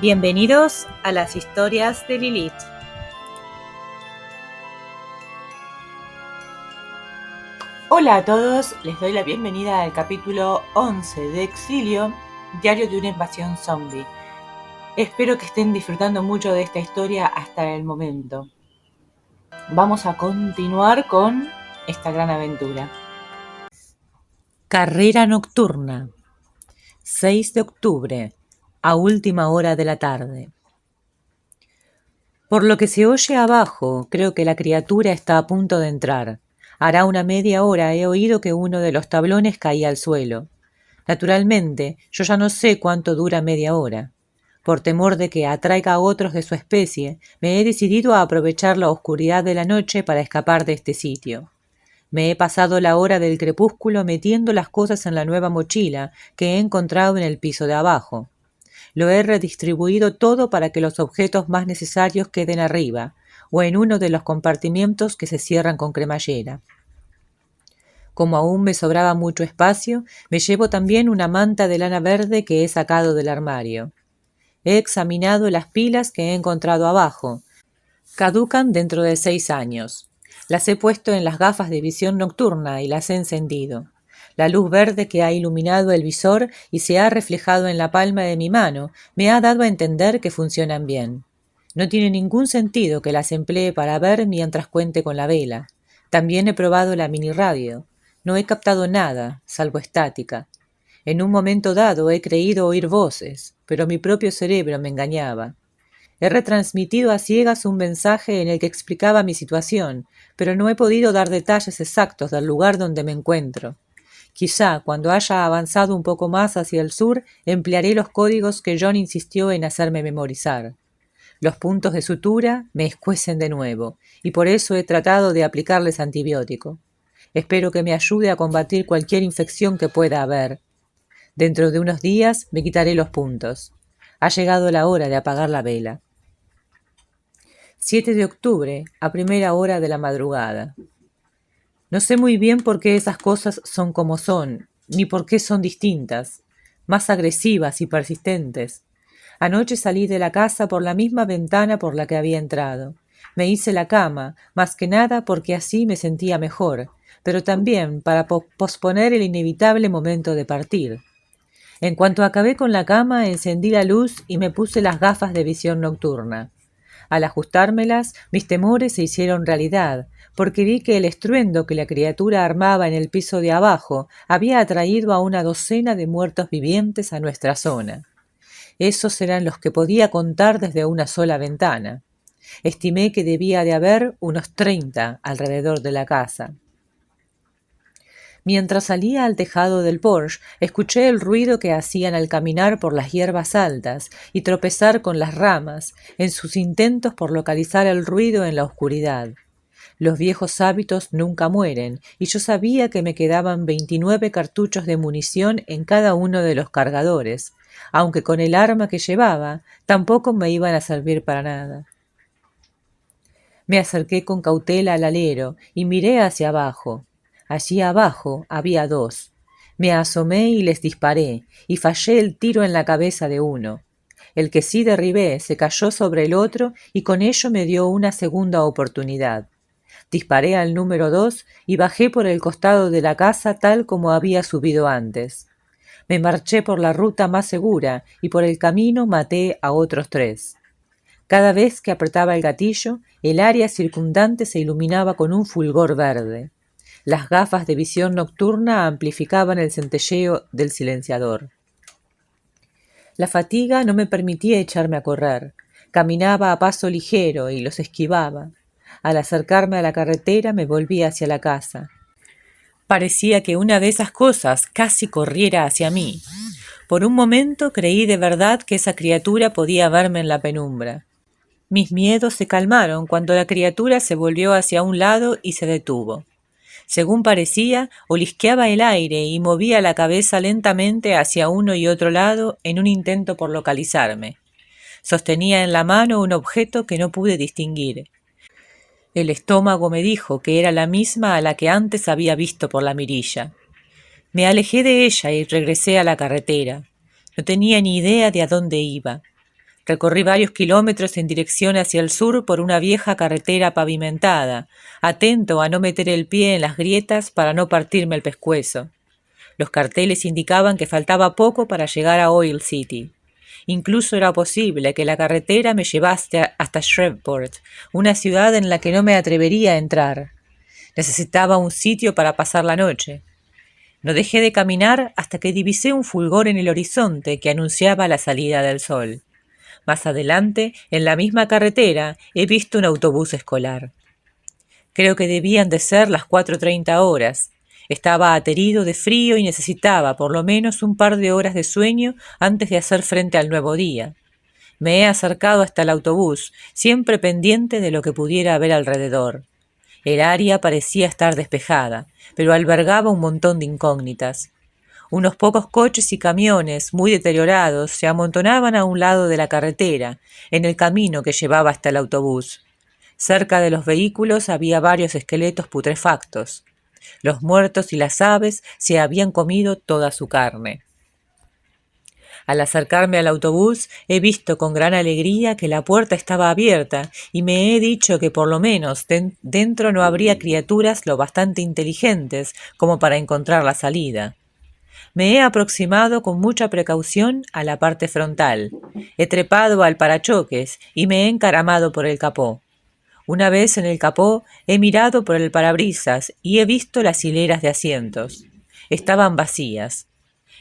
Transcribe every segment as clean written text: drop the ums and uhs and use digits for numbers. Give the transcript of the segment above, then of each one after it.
Bienvenidos a las historias de Lilith. Hola a todos, les doy la bienvenida al capítulo 11 de Exilio, Diario de una invasión zombie. Espero que estén disfrutando mucho de esta historia hasta el momento. Vamos a continuar con esta gran aventura. Carrera nocturna. 6 de octubre, a última hora de la tarde. Por lo que se oye abajo, creo que la criatura está a punto de entrar. Hará una media hora he oído que uno de los tablones caía al suelo. Naturalmente, yo ya no sé cuánto dura media hora. Por temor de que atraiga a otros de su especie, me he decidido a aprovechar la oscuridad de la noche para escapar de este sitio. Me he pasado la hora del crepúsculo metiendo las cosas en la nueva mochila que he encontrado en el piso de abajo. Lo he redistribuido todo para que los objetos más necesarios queden arriba, o en uno de los compartimientos que se cierran con cremallera. Como aún me sobraba mucho espacio, me llevo también una manta de lana verde que he sacado del armario. He examinado las pilas que he encontrado abajo. Caducan dentro de 6 años. Las he puesto en las gafas de visión nocturna y las he encendido. La luz verde que ha iluminado el visor y se ha reflejado en la palma de mi mano me ha dado a entender que funcionan bien. No tiene ningún sentido que las emplee para ver mientras cuente con la vela. También he probado la mini radio. No he captado nada, salvo estática. En un momento dado he creído oír voces, pero mi propio cerebro me engañaba. He retransmitido a ciegas un mensaje en el que explicaba mi situación, pero no he podido dar detalles exactos del lugar donde me encuentro. Quizá, cuando haya avanzado un poco más hacia el sur, emplearé los códigos que John insistió en hacerme memorizar. Los puntos de sutura me escuecen de nuevo, y por eso he tratado de aplicarles antibiótico. Espero que me ayude a combatir cualquier infección que pueda haber. Dentro de unos días me quitaré los puntos. Ha llegado la hora de apagar la vela. 7 de octubre, a primera hora de la madrugada. No sé muy bien por qué esas cosas son como son, ni por qué son distintas, más agresivas y persistentes. Anoche salí de la casa por la misma ventana por la que había entrado. Me hice la cama, más que nada porque así me sentía mejor, pero también para posponer el inevitable momento de partir. En cuanto acabé con la cama, encendí la luz y me puse las gafas de visión nocturna. Al ajustármelas, mis temores se hicieron realidad, porque vi que el estruendo que la criatura armaba en el piso de abajo había atraído a una docena de muertos vivientes a nuestra zona. Esos eran los que podía contar desde una sola ventana. Estimé que debía de haber unos 30 alrededor de la casa. Mientras salía al tejado del porche, escuché el ruido que hacían al caminar por las hierbas altas y tropezar con las ramas, en sus intentos por localizar el ruido en la oscuridad. Los viejos hábitos nunca mueren, y yo sabía que me quedaban 29 cartuchos de munición en cada uno de los cargadores, aunque con el arma que llevaba tampoco me iban a servir para nada. Me acerqué con cautela al alero y miré hacia abajo. Allí abajo había 2. Me asomé y les disparé, y fallé el tiro en la cabeza de uno. El que sí derribé se cayó sobre el otro y con ello me dio una segunda oportunidad. Disparé al número 2 y bajé por el costado de la casa tal como había subido antes. Me marché por la ruta más segura y por el camino maté a otros 3. Cada vez que apretaba el gatillo, el área circundante se iluminaba con un fulgor verde. Las gafas de visión nocturna amplificaban el centelleo del silenciador. La fatiga no me permitía echarme a correr. Caminaba a paso ligero y los esquivaba. Al acercarme a la carretera me volví hacia la casa. Parecía que una de esas cosas casi corriera hacia mí. Por un momento creí de verdad que esa criatura podía verme en la penumbra. Mis miedos se calmaron cuando la criatura se volvió hacia un lado y se detuvo. Según parecía, olisqueaba el aire y movía la cabeza lentamente hacia uno y otro lado en un intento por localizarme. Sostenía en la mano un objeto que no pude distinguir. El estómago me dijo que era la misma a la que antes había visto por la mirilla. Me alejé de ella y regresé a la carretera. No tenía ni idea de a dónde iba. Recorrí varios kilómetros en dirección hacia el sur por una vieja carretera pavimentada, atento a no meter el pie en las grietas para no partirme el pescuezo. Los carteles indicaban que faltaba poco para llegar a Oil City. Incluso era posible que la carretera me llevase hasta Shreveport, una ciudad en la que no me atrevería a entrar. Necesitaba un sitio para pasar la noche. No dejé de caminar hasta que divisé un fulgor en el horizonte que anunciaba la salida del sol. Más adelante, en la misma carretera, he visto un autobús escolar. Creo que debían de ser las 4:30 horas. Estaba aterido de frío y necesitaba por lo menos un par de horas de sueño antes de hacer frente al nuevo día. Me he acercado hasta el autobús, siempre pendiente de lo que pudiera haber alrededor. El área parecía estar despejada, pero albergaba un montón de incógnitas. Unos pocos coches y camiones muy deteriorados se amontonaban a un lado de la carretera, en el camino que llevaba hasta el autobús. Cerca de los vehículos había varios esqueletos putrefactos. Los muertos y las aves se habían comido toda su carne. Al acercarme al autobús, he visto con gran alegría que la puerta estaba abierta y me he dicho que por lo menos dentro no habría criaturas lo bastante inteligentes como para encontrar la salida. Me he aproximado con mucha precaución a la parte frontal. He trepado al parachoques y me he encaramado por el capó. Una vez en el capó, he mirado por el parabrisas y he visto las hileras de asientos. Estaban vacías.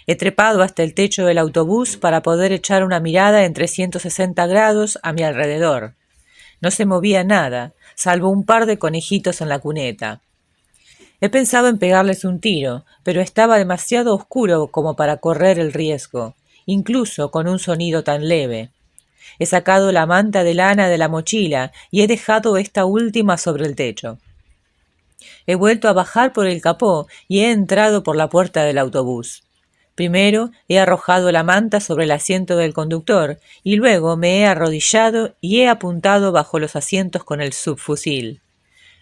He trepado hasta el techo del autobús para poder echar una mirada en 360 grados a mi alrededor. No se movía nada, salvo un par de conejitos en la cuneta. He pensado en pegarles un tiro, pero estaba demasiado oscuro como para correr el riesgo, incluso con un sonido tan leve. He sacado la manta de lana de la mochila y he dejado esta última sobre el techo. He vuelto a bajar por el capó y he entrado por la puerta del autobús. Primero he arrojado la manta sobre el asiento del conductor y luego me he arrodillado y he apuntado bajo los asientos con el subfusil.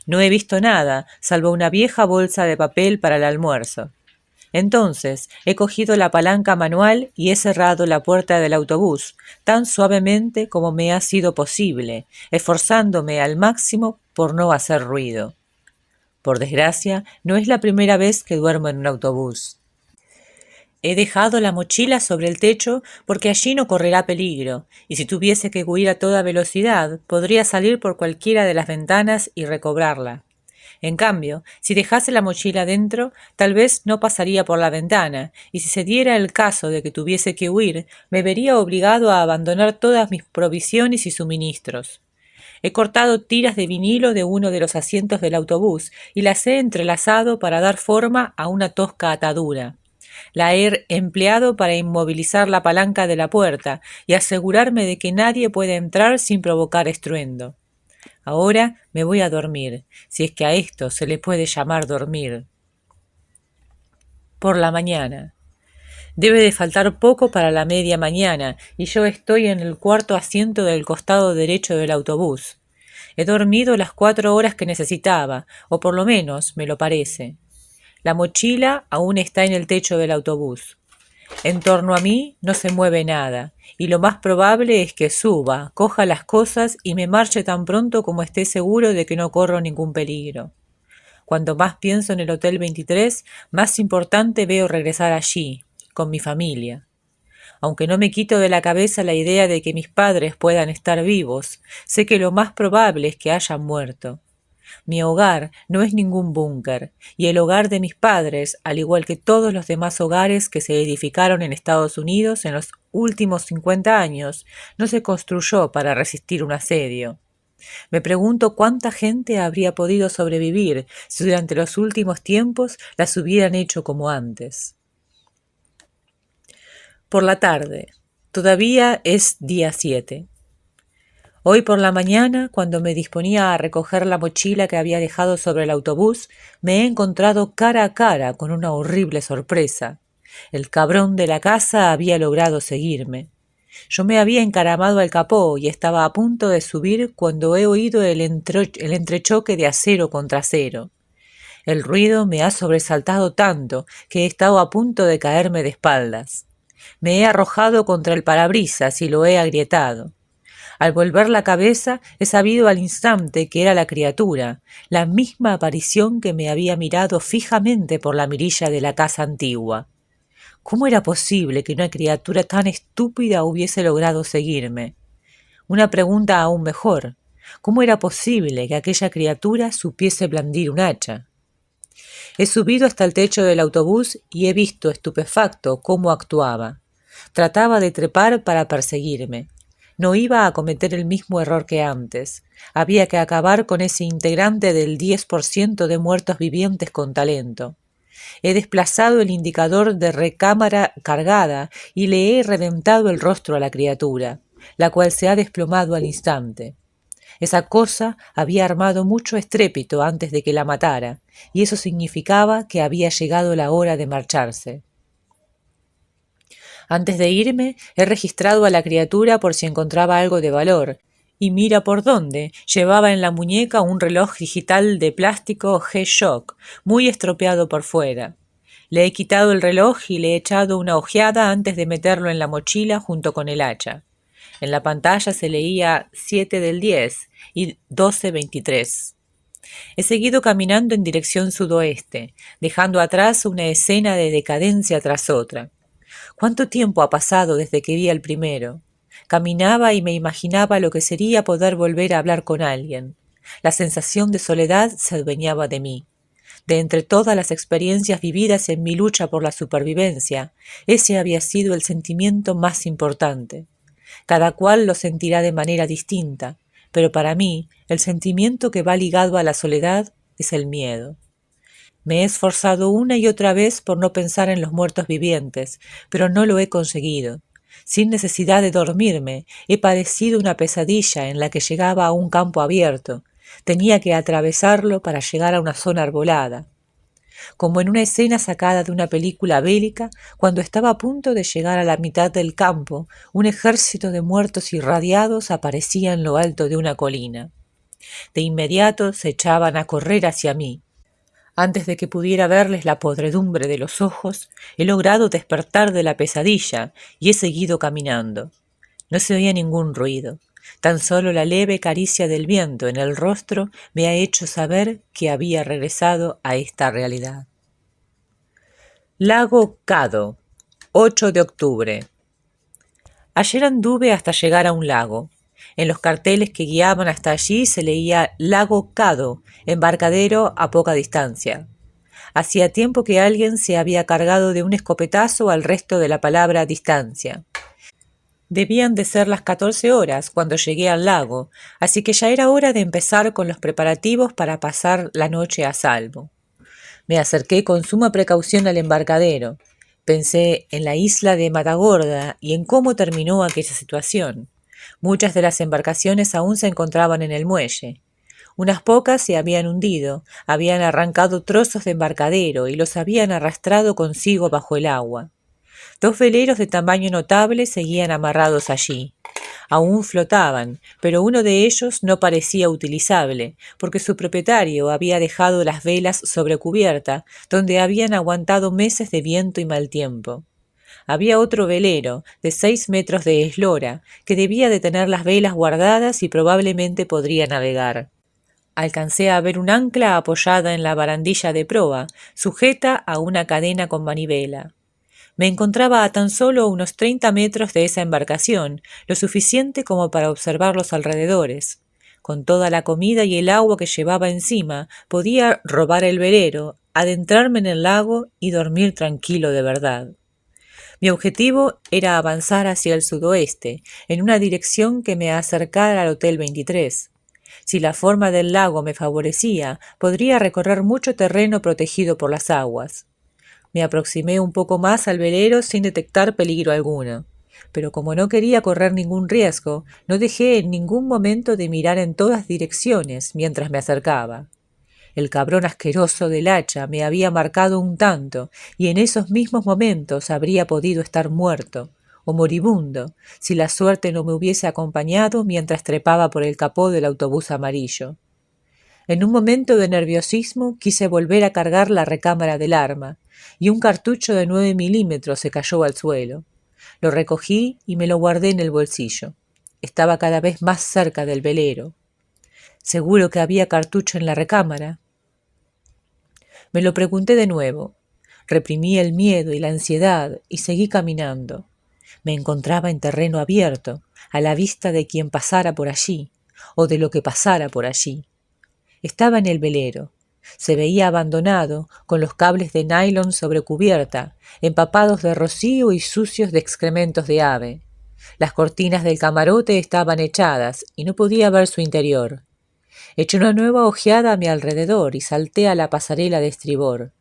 No he visto nada, salvo una vieja bolsa de papel para el almuerzo. Entonces he cogido la palanca manual y he cerrado la puerta del autobús, tan suavemente como me ha sido posible, esforzándome al máximo por no hacer ruido. Por desgracia, no es la primera vez que duermo en un autobús. He dejado la mochila sobre el techo porque allí no correrá peligro, y si tuviese que huir a toda velocidad, podría salir por cualquiera de las ventanas y recobrarla. En cambio, si dejase la mochila dentro, tal vez no pasaría por la ventana, y si se diera el caso de que tuviese que huir, me vería obligado a abandonar todas mis provisiones y suministros. He cortado tiras de vinilo de uno de los asientos del autobús y las he entrelazado para dar forma a una tosca atadura. La he empleado para inmovilizar la palanca de la puerta y asegurarme de que nadie puede entrar sin provocar estruendo. Ahora me voy a dormir, si es que a esto se le puede llamar dormir. Por la mañana. Debe de faltar poco para la media mañana y yo estoy en el cuarto asiento del costado derecho del autobús. He dormido las 4 horas que necesitaba, o por lo menos me lo parece. La mochila aún está en el techo del autobús. En torno a mí no se mueve nada, y lo más probable es que suba, coja las cosas y me marche tan pronto como esté seguro de que no corro ningún peligro. Cuanto más pienso en el Hotel 23, más importante veo regresar allí, con mi familia. Aunque no me quito de la cabeza la idea de que mis padres puedan estar vivos, sé que lo más probable es que hayan muerto. Mi hogar no es ningún búnker, y el hogar de mis padres, al igual que todos los demás hogares que se edificaron en Estados Unidos en los últimos 50 años, no se construyó para resistir un asedio. Me pregunto cuánta gente habría podido sobrevivir si durante los últimos tiempos las hubieran hecho como antes. Por la tarde. Todavía es día 7. Hoy por la mañana, cuando me disponía a recoger la mochila que había dejado sobre el autobús, me he encontrado cara a cara con una horrible sorpresa. El cabrón de la casa había logrado seguirme. Yo me había encaramado al capó y estaba a punto de subir cuando he oído el entrechoque de acero contra acero. El ruido me ha sobresaltado tanto que he estado a punto de caerme de espaldas. Me he arrojado contra el parabrisas y lo he agrietado. Al volver la cabeza he sabido al instante que era la criatura, la misma aparición que me había mirado fijamente por la mirilla de la casa antigua. ¿Cómo era posible que una criatura tan estúpida hubiese logrado seguirme? Una pregunta aún mejor. ¿Cómo era posible que aquella criatura supiese blandir un hacha? He subido hasta el techo del autobús y he visto estupefacto cómo actuaba. Trataba de trepar para perseguirme. No iba a cometer el mismo error que antes. Había que acabar con ese integrante del 10% de muertos vivientes con talento. He desplazado el indicador de recámara cargada y le he reventado el rostro a la criatura, la cual se ha desplomado al instante. Esa cosa había armado mucho estrépito antes de que la matara, y eso significaba que había llegado la hora de marcharse. Antes de irme, he registrado a la criatura por si encontraba algo de valor, y mira por dónde, llevaba en la muñeca un reloj digital de plástico G-Shock, muy estropeado por fuera. Le he quitado el reloj y le he echado una ojeada antes de meterlo en la mochila junto con el hacha. En la pantalla se leía 7 del 10 y 12:23. He seguido caminando en dirección sudoeste, dejando atrás una escena de decadencia tras otra. ¿Cuánto tiempo ha pasado desde que vi al primero? Caminaba y me imaginaba lo que sería poder volver a hablar con alguien. La sensación de soledad se adueñaba de mí. De entre todas las experiencias vividas en mi lucha por la supervivencia, ese había sido el sentimiento más importante. Cada cual lo sentirá de manera distinta, pero para mí el sentimiento que va ligado a la soledad es el miedo. Me he esforzado una y otra vez por no pensar en los muertos vivientes, pero no lo he conseguido. Sin necesidad de dormirme, he padecido una pesadilla en la que llegaba a un campo abierto. Tenía que atravesarlo para llegar a una zona arbolada. Como en una escena sacada de una película bélica, cuando estaba a punto de llegar a la mitad del campo, un ejército de muertos irradiados aparecía en lo alto de una colina. De inmediato se echaban a correr hacia mí. Antes de que pudiera verles la podredumbre de los ojos, he logrado despertar de la pesadilla y he seguido caminando. No se oía ningún ruido. Tan solo la leve caricia del viento en el rostro me ha hecho saber que había regresado a esta realidad. Lago Cado, 8 de octubre. Ayer anduve hasta llegar a un lago. En los carteles que guiaban hasta allí se leía Lago Cado, embarcadero a poca distancia. Hacía tiempo que alguien se había cargado de un escopetazo al resto de la palabra distancia. Debían de ser las 14 horas cuando llegué al lago, así que ya era hora de empezar con los preparativos para pasar la noche a salvo. Me acerqué con suma precaución al embarcadero. Pensé en la isla de Matagorda y en cómo terminó aquella situación. Muchas de las embarcaciones aún se encontraban en el muelle. Unas pocas se habían hundido, habían arrancado trozos de embarcadero y los habían arrastrado consigo bajo el agua. 2 veleros de tamaño notable seguían amarrados allí. Aún flotaban, pero uno de ellos no parecía utilizable, porque su propietario había dejado las velas sobre cubierta, donde habían aguantado meses de viento y mal tiempo. Había otro velero, de 6 metros de eslora, que debía de tener las velas guardadas y probablemente podría navegar. Alcancé a ver un ancla apoyada en la barandilla de proa, sujeta a una cadena con manivela. Me encontraba a tan solo unos 30 metros de esa embarcación, lo suficiente como para observar los alrededores. Con toda la comida y el agua que llevaba encima, podía robar el velero, adentrarme en el lago y dormir tranquilo de verdad. Mi objetivo era avanzar hacia el sudoeste, en una dirección que me acercara al Hotel 23. Si la forma del lago me favorecía, podría recorrer mucho terreno protegido por las aguas. Me aproximé un poco más al velero sin detectar peligro alguno, pero como no quería correr ningún riesgo, no dejé en ningún momento de mirar en todas direcciones mientras me acercaba. El cabrón asqueroso del hacha me había marcado un tanto, y en esos mismos momentos habría podido estar muerto, o moribundo, si la suerte no me hubiese acompañado mientras trepaba por el capó del autobús amarillo. En un momento de nerviosismo quise volver a cargar la recámara del arma, y un cartucho de 9 milímetros se cayó al suelo. Lo recogí y me lo guardé en el bolsillo. Estaba cada vez más cerca del velero. ¿Seguro que había cartucho en la recámara? Me lo pregunté de nuevo. Reprimí el miedo y la ansiedad y seguí caminando. Me encontraba en terreno abierto, a la vista de quien pasara por allí, o de lo que pasara por allí. Estaba en el velero. Se veía abandonado, con los cables de nylon sobre cubierta, empapados de rocío y sucios de excrementos de ave. Las cortinas del camarote estaban echadas y no podía ver su interior. Eché una nueva ojeada a mi alrededor y salté a la pasarela de estribor.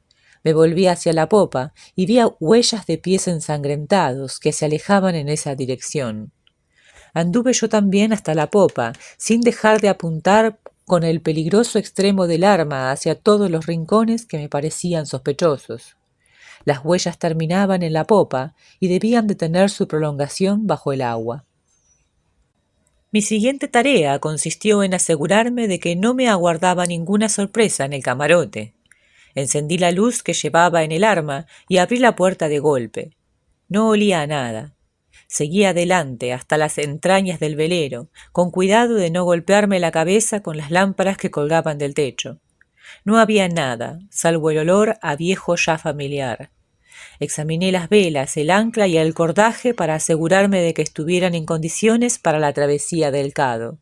Me volví hacia la popa y vi huellas de pies ensangrentados que se alejaban en esa dirección. Anduve yo también hasta la popa, sin dejar de apuntar con el peligroso extremo del arma hacia todos los rincones que me parecían sospechosos. Las huellas terminaban en la popa y debían de tener su prolongación bajo el agua. Mi siguiente tarea consistió en asegurarme de que no me aguardaba ninguna sorpresa en el camarote. Encendí la luz que llevaba en el arma y abrí la puerta de golpe. No olía a nada. Seguí adelante hasta las entrañas del velero, con cuidado de no golpearme la cabeza con las lámparas que colgaban del techo. No había nada, salvo el olor a viejo ya familiar. Examiné las velas, el ancla y el cordaje para asegurarme de que estuvieran en condiciones para la travesía del Cado.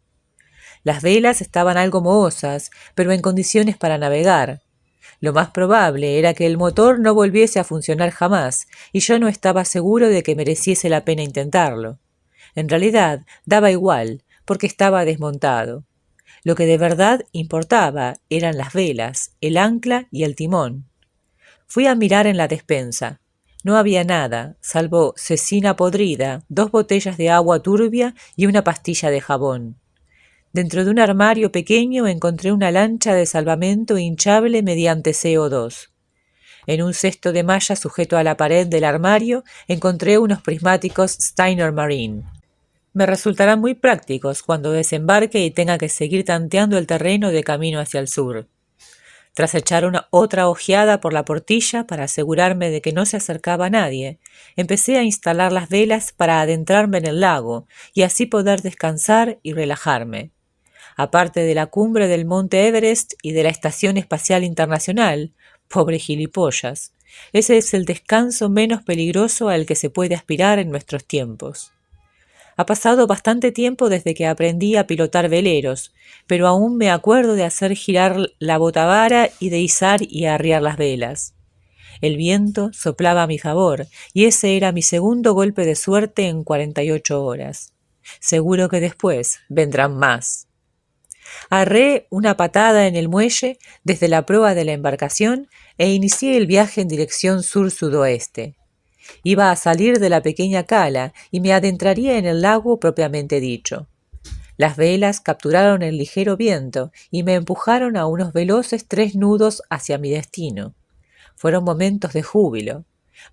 Las velas estaban algo mohosas, pero en condiciones para navegar. Lo más probable era que el motor no volviese a funcionar jamás, y yo no estaba seguro de que mereciese la pena intentarlo. En realidad, daba igual, porque estaba desmontado. Lo que de verdad importaba eran las velas, el ancla y el timón. Fui a mirar en la despensa. No había nada, salvo cecina podrida, 2 botellas de agua turbia y una pastilla de jabón. Dentro de un armario pequeño encontré una lancha de salvamento hinchable mediante CO2. En un cesto de malla sujeto a la pared del armario encontré unos prismáticos Steiner Marine. Me resultarán muy prácticos cuando desembarque y tenga que seguir tanteando el terreno de camino hacia el sur. Tras echar otra ojeada por la portilla para asegurarme de que no se acercaba nadie, empecé a instalar las velas para adentrarme en el lago y así poder descansar y relajarme. Aparte de la cumbre del Monte Everest y de la Estación Espacial Internacional, pobre gilipollas, ese es el descanso menos peligroso al que se puede aspirar en nuestros tiempos. Ha pasado bastante tiempo desde que aprendí a pilotar veleros, pero aún me acuerdo de hacer girar la botavara y de izar y arriar las velas. El viento soplaba a mi favor, y ese era mi segundo golpe de suerte en 48 horas. Seguro que después vendrán más. Arré una patada en el muelle desde la proa de la embarcación e inicié el viaje en dirección sur-sudoeste. Iba a salir de la pequeña cala y me adentraría en el lago propiamente dicho. Las velas capturaron el ligero viento y me empujaron a unos veloces 3 nudos hacia mi destino. Fueron momentos de júbilo.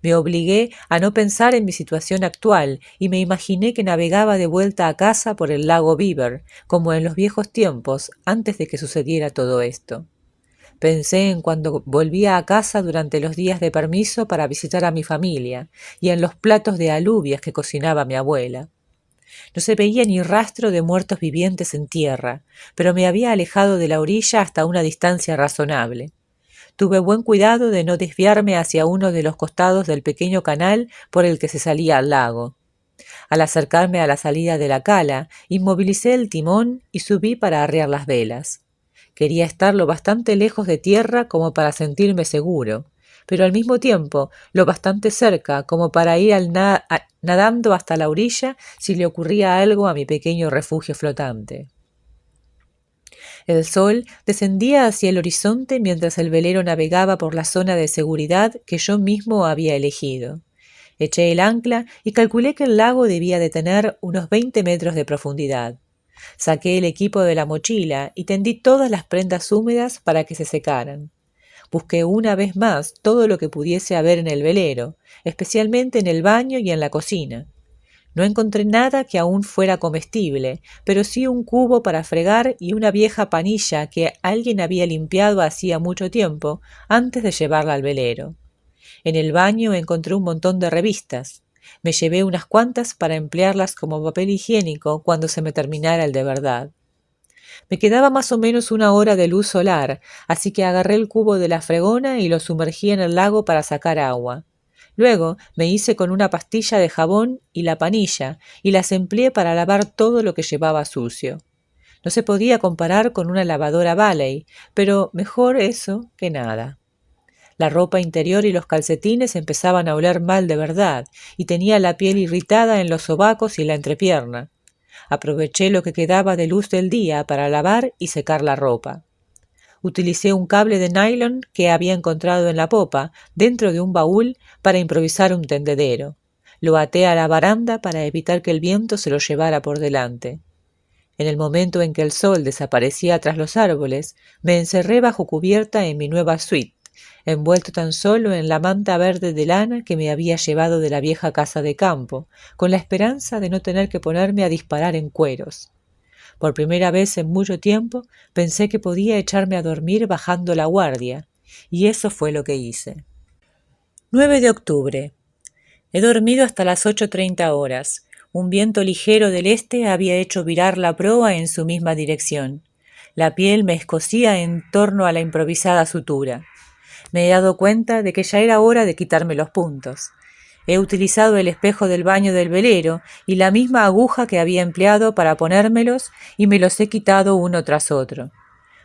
Me obligué a no pensar en mi situación actual y me imaginé que navegaba de vuelta a casa por el lago Beaver, como en los viejos tiempos, antes de que sucediera todo esto. Pensé en cuando volvía a casa durante los días de permiso para visitar a mi familia y en los platos de alubias que cocinaba mi abuela. No se veía ni rastro de muertos vivientes en tierra, pero me había alejado de la orilla hasta una distancia razonable. Tuve buen cuidado de no desviarme hacia uno de los costados del pequeño canal por el que se salía al lago. Al acercarme a la salida de la cala, inmovilicé el timón y subí para arriar las velas. Quería estar lo bastante lejos de tierra como para sentirme seguro, pero al mismo tiempo lo bastante cerca como para ir nadando hasta la orilla si le ocurría algo a mi pequeño refugio flotante. El sol descendía hacia el horizonte mientras el velero navegaba por la zona de seguridad que yo mismo había elegido. Eché el ancla y calculé que el lago debía de tener unos 20 metros de profundidad. Saqué el equipo de la mochila y tendí todas las prendas húmedas para que se secaran. Busqué una vez más todo lo que pudiese haber en el velero, especialmente en el baño y en la cocina. No encontré nada que aún fuera comestible, pero sí un cubo para fregar y una vieja panilla que alguien había limpiado hacía mucho tiempo antes de llevarla al velero. En el baño encontré un montón de revistas. Me llevé unas cuantas para emplearlas como papel higiénico cuando se me terminara el de verdad. Me quedaba más o menos 1 hora de luz solar, así que agarré el cubo de la fregona y lo sumergí en el lago para sacar agua. Luego me hice con una pastilla de jabón y la panilla y las empleé para lavar todo lo que llevaba sucio. No se podía comparar con una lavadora Valley, pero mejor eso que nada. La ropa interior y los calcetines empezaban a oler mal de verdad, y tenía la piel irritada en los sobacos y la entrepierna. Aproveché lo que quedaba de luz del día para lavar y secar la ropa. Utilicé un cable de nylon que había encontrado en la popa, dentro de un baúl, para improvisar un tendedero. Lo até a la baranda para evitar que el viento se lo llevara por delante. En el momento en que el sol desaparecía tras los árboles, me encerré bajo cubierta en mi nueva suite, envuelto tan solo en la manta verde de lana que me había llevado de la vieja casa de campo, con la esperanza de no tener que ponerme a disparar en cueros. Por primera vez en mucho tiempo pensé que podía echarme a dormir bajando la guardia, y eso fue lo que hice. 9 de octubre. He dormido hasta las 8:30 horas. Un viento ligero del este había hecho virar la proa en su misma dirección. La piel me escocía en torno a la improvisada sutura. Me he dado cuenta de que ya era hora de quitarme los puntos. He utilizado el espejo del baño del velero y la misma aguja que había empleado para ponérmelos y me los he quitado uno tras otro.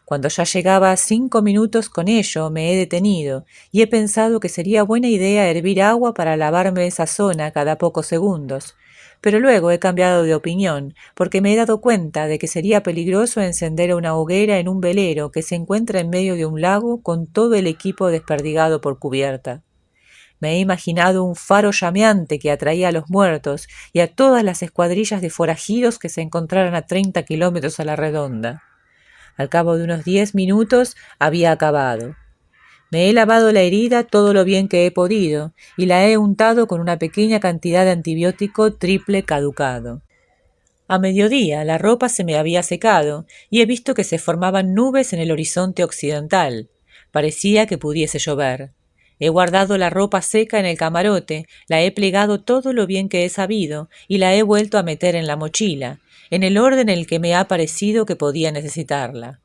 Cuando ya llegaba a 5 minutos con ello, me he detenido y he pensado que sería buena idea hervir agua para lavarme esa zona cada pocos segundos. Pero luego he cambiado de opinión, porque me he dado cuenta de que sería peligroso encender una hoguera en un velero que se encuentra en medio de un lago con todo el equipo desperdigado por cubierta. Me he imaginado un faro llameante que atraía a los muertos y a todas las escuadrillas de forajidos que se encontraran a 30 kilómetros a la redonda. Al cabo de unos 10 minutos había acabado. Me he lavado la herida todo lo bien que he podido y la he untado con una pequeña cantidad de antibiótico triple caducado. A mediodía la ropa se me había secado y he visto que se formaban nubes en el horizonte occidental. Parecía que pudiese llover. He guardado la ropa seca en el camarote, la he plegado todo lo bien que he sabido y la he vuelto a meter en la mochila, en el orden en el que me ha parecido que podía necesitarla.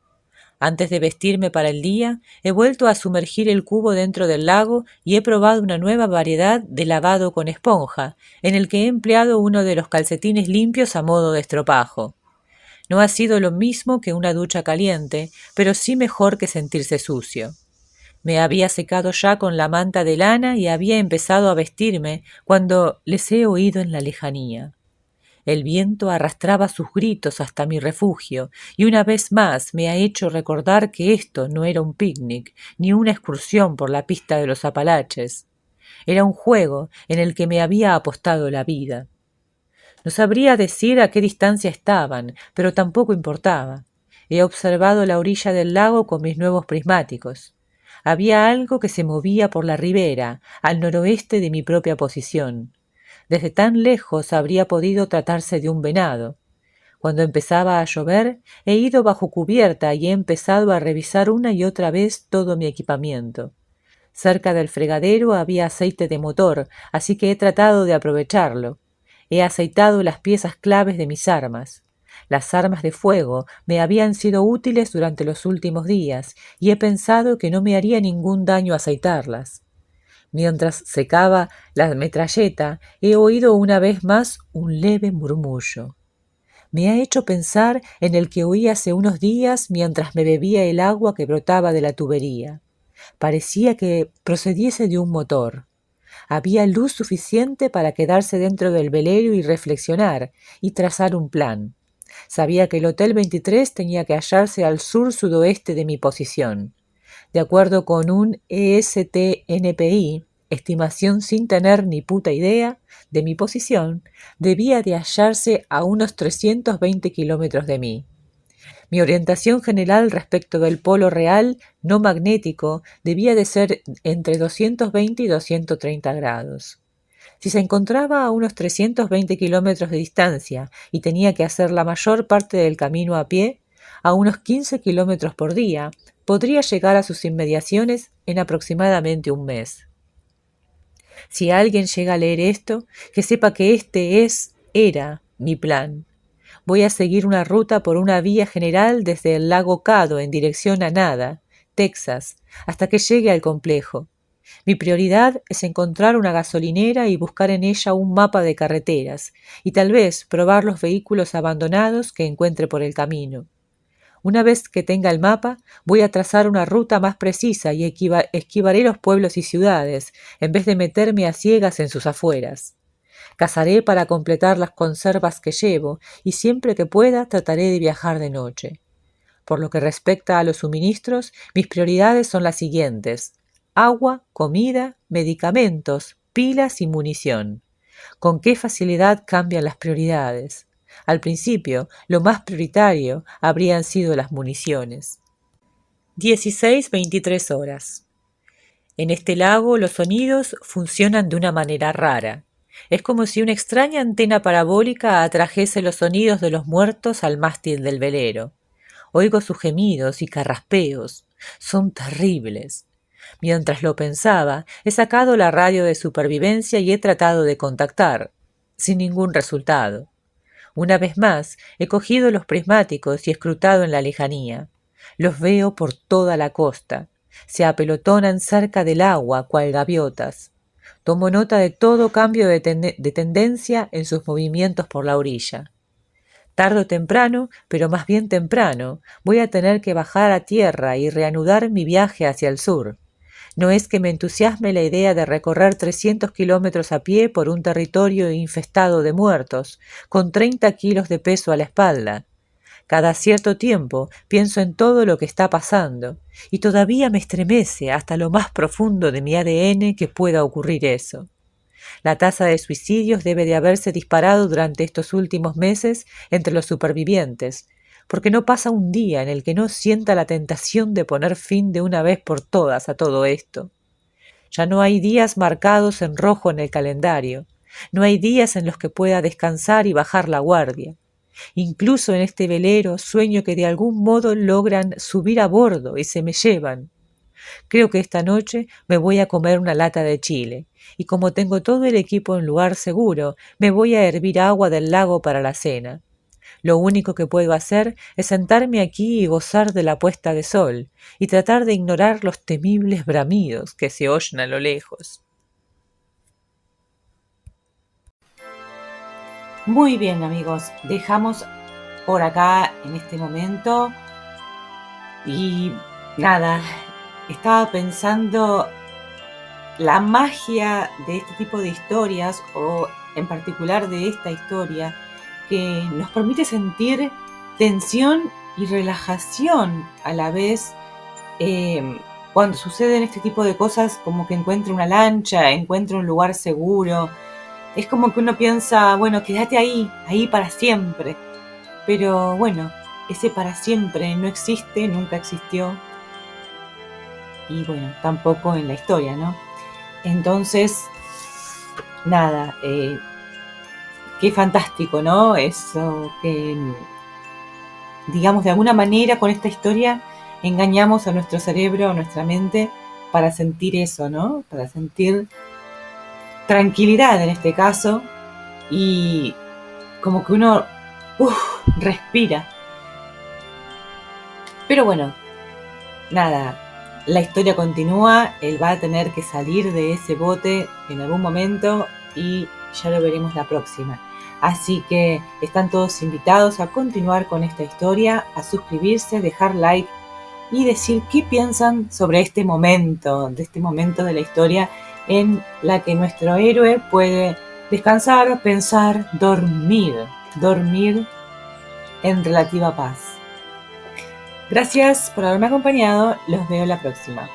Antes de vestirme para el día, he vuelto a sumergir el cubo dentro del lago y he probado una nueva variedad de lavado con esponja, en el que he empleado uno de los calcetines limpios a modo de estropajo. No ha sido lo mismo que una ducha caliente, pero sí mejor que sentirse sucio. Me había secado ya con la manta de lana y había empezado a vestirme cuando les he oído en la lejanía. El viento arrastraba sus gritos hasta mi refugio y una vez más me ha hecho recordar que esto no era un picnic ni una excursión por la pista de los Apalaches. Era un juego en el que me había apostado la vida. No sabría decir a qué distancia estaban, pero tampoco importaba. He observado la orilla del lago con mis nuevos prismáticos. Había algo que se movía por la ribera, al noroeste de mi propia posición. Desde tan lejos habría podido tratarse de un venado. Cuando empezaba a llover, he ido bajo cubierta y he empezado a revisar una y otra vez todo mi equipamiento. Cerca del fregadero había aceite de motor, así que he tratado de aprovecharlo. He aceitado las piezas claves de mis armas. Las armas de fuego me habían sido útiles durante los últimos días y he pensado que no me haría ningún daño aceitarlas. Mientras secaba la metralleta, he oído una vez más un leve murmullo. Me ha hecho pensar en el que oí hace unos días mientras me bebía el agua que brotaba de la tubería. Parecía que procediese de un motor. Había luz suficiente para quedarse dentro del velero y reflexionar, y trazar un plan. Sabía que el Hotel 23 tenía que hallarse al sur-sudoeste de mi posición. De acuerdo con un ESTNPI, estimación sin tener ni puta idea de mi posición, debía de hallarse a unos 320 kilómetros de mí. Mi orientación general respecto del polo real no magnético debía de ser entre 220 y 230 grados. Si se encontraba a unos 320 kilómetros de distancia y tenía que hacer la mayor parte del camino a pie, a unos 15 kilómetros por día, podría llegar a sus inmediaciones en aproximadamente un mes. Si alguien llega a leer esto, que sepa que era mi plan. Voy a seguir una ruta por una vía general desde el lago Cado en dirección a Nada, Texas, hasta que llegue al complejo. Mi prioridad es encontrar una gasolinera y buscar en ella un mapa de carreteras, y tal vez probar los vehículos abandonados que encuentre por el camino. Una vez que tenga el mapa, voy a trazar una ruta más precisa y esquivaré los pueblos y ciudades, en vez de meterme a ciegas en sus afueras. Cazaré para completar las conservas que llevo, y siempre que pueda trataré de viajar de noche. Por lo que respecta a los suministros, mis prioridades son las siguientes: agua, comida, medicamentos, pilas y munición. ¿Con qué facilidad cambian las prioridades? Al principio, lo más prioritario habrían sido las municiones. 16:23 horas. En este lago los sonidos funcionan de una manera rara. Es como si una extraña antena parabólica atrajese los sonidos de los muertos al mástil del velero. Oigo sus gemidos y carraspeos. Son terribles. Mientras lo pensaba, he sacado la radio de supervivencia y he tratado de contactar, sin ningún resultado. Una vez más, he cogido los prismáticos y escrutado en la lejanía. Los veo por toda la costa. Se apelotonan cerca del agua, cual gaviotas. Tomo nota de todo cambio de tendencia en sus movimientos por la orilla. Tarde o temprano, pero más bien temprano, voy a tener que bajar a tierra y reanudar mi viaje hacia el sur. No es que me entusiasme la idea de recorrer 300 kilómetros a pie por un territorio infestado de muertos, con 30 kilos de peso a la espalda. Cada cierto tiempo pienso en todo lo que está pasando, y todavía me estremece hasta lo más profundo de mi ADN que pueda ocurrir eso. La tasa de suicidios debe de haberse disparado durante estos últimos meses entre los supervivientes, porque no pasa un día en el que no sienta la tentación de poner fin de una vez por todas a todo esto. Ya no hay días marcados en rojo en el calendario, no hay días en los que pueda descansar y bajar la guardia. Incluso en este velero sueño que de algún modo logran subir a bordo y se me llevan. Creo que esta noche me voy a comer una lata de chile, y como tengo todo el equipo en lugar seguro, me voy a hervir agua del lago para la cena. Lo único que puedo hacer es sentarme aquí y gozar de la puesta de sol, y tratar de ignorar los temibles bramidos que se oyen a lo lejos. Muy bien, amigos, dejamos por acá en este momento y nada, estaba pensando la magia de este tipo de historias, o en particular de esta historia, que nos permite sentir tensión y relajación a la vez. Cuando suceden este tipo de cosas, como que encuentra una lancha, encuentra un lugar seguro, es como que uno piensa, bueno, quédate ahí para siempre. Pero bueno, ese para siempre no existe, nunca existió, y bueno, tampoco en la historia, ¿no? Entonces, nada, qué fantástico, ¿no? Eso que, digamos, de alguna manera con esta historia engañamos a nuestro cerebro, a nuestra mente, para sentir eso, ¿no? Para sentir tranquilidad en este caso, y como que uno respira. Pero bueno, nada, la historia continúa, él va a tener que salir de ese bote en algún momento y ya lo veremos la próxima. Así que están todos invitados a continuar con esta historia, a suscribirse, dejar like y decir qué piensan sobre este momento, de la historia en la que nuestro héroe puede descansar, pensar, dormir en relativa paz. Gracias por haberme acompañado, los veo la próxima.